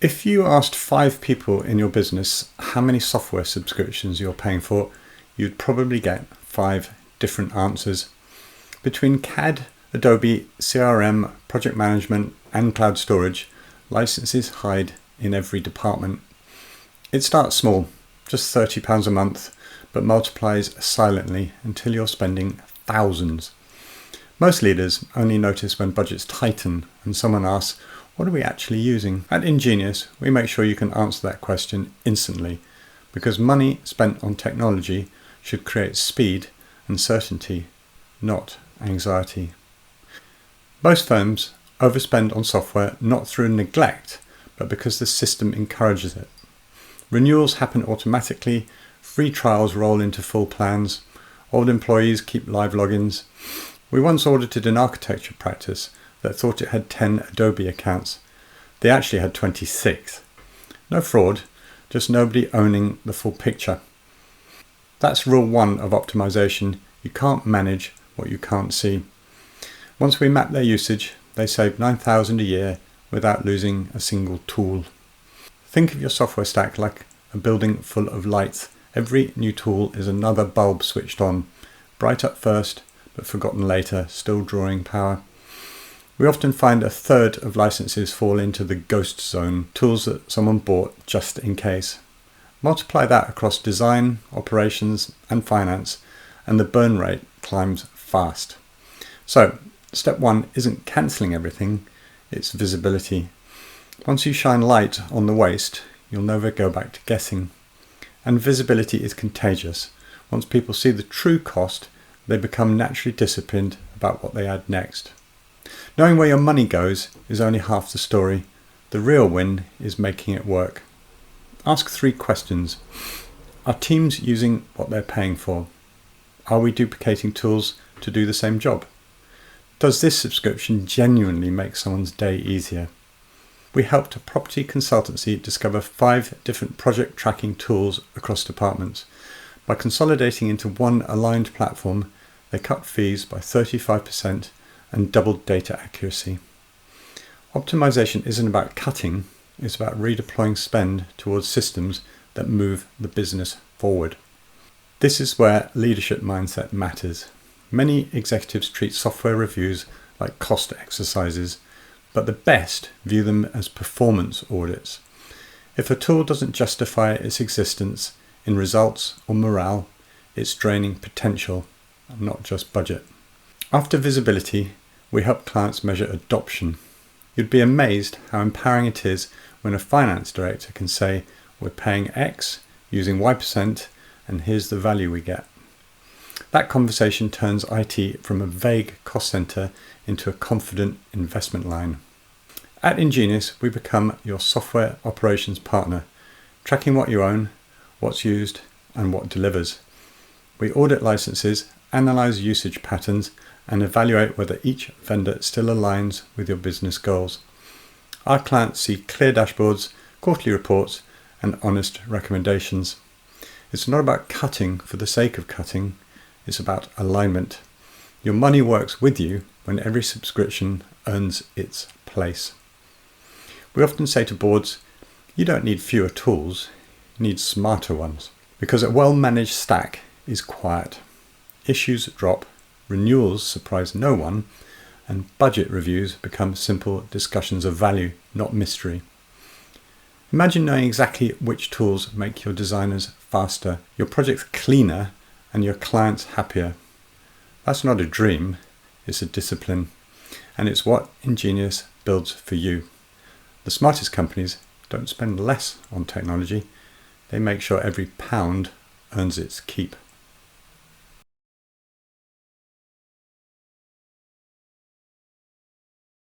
If you asked 5 people in your business how many software subscriptions you're paying for, you'd probably get 5 different answers. Between CAD, Adobe, CRM, project management, and cloud storage, licenses hide in every department. It starts small, just £30 a month, but multiplies silently until you're spending thousands. Most leaders only notice when budgets tighten and someone asks, what are we actually using? At Ingenious, we make sure you can answer that question instantly, because money spent on technology should create speed and certainty, not anxiety. Most firms overspend on software not through neglect, but because the system encourages it. Renewals happen automatically, free trials roll into full plans, old employees keep live logins. We once audited an architecture practice that thought it had 10 Adobe accounts. They actually had 26. No fraud, just nobody owning the full picture. That's rule 1 of optimization. You can't manage what you can't see. Once we mapped their usage, they saved $9,000 a year without losing a single tool. Think of your software stack like a building full of lights. Every new tool is another bulb switched on, bright up first, but forgotten later, still drawing power. We often find a third of licenses fall into the ghost zone, tools that someone bought just in case. Multiply that across design, operations, and finance, and the burn rate climbs fast. So, step 1 isn't cancelling everything, it's visibility. Once you shine light on the waste, you'll never go back to guessing. And visibility is contagious. Once people see the true cost, they become naturally disciplined about what they add next. Knowing where your money goes is only half the story. The real win is making it work. Ask 3 questions. Are teams using what they're paying for? Are we duplicating tools to do the same job? Does this subscription genuinely make someone's day easier? We helped a property consultancy discover 5 different project tracking tools across departments. By consolidating into one aligned platform, they cut fees by 35% and doubled data accuracy. Optimization isn't about cutting, it's about redeploying spend towards systems that move the business forward. This is where leadership mindset matters. Many executives treat software reviews like cost exercises, but the best view them as performance audits. If a tool doesn't justify its existence in results or morale, it's draining potential, not just budget. After visibility, we help clients measure adoption. You'd be amazed how empowering it is when a finance director can say, we're paying X using Y%, and here's the value we get. That conversation turns IT from a vague cost center into a confident investment line. At Ingenious, we become your software operations partner, tracking what you own, what's used, and what delivers. We audit licenses, analyze usage patterns, and evaluate whether each vendor still aligns with your business goals. Our clients see clear dashboards, quarterly reports, and honest recommendations. It's not about cutting for the sake of cutting, it's about alignment. Your money works with you when every subscription earns its place. We often say to boards, you don't need fewer tools, you need smarter ones. Because a well-managed stack is quiet. Issues drop, renewals surprise no one, and budget reviews become simple discussions of value, not mystery. Imagine knowing exactly which tools make your designers faster, your projects cleaner, and your clients happier. That's not a dream, it's a discipline, and it's what Ingenious builds for you. The smartest companies don't spend less on technology, they make sure every pound earns its keep.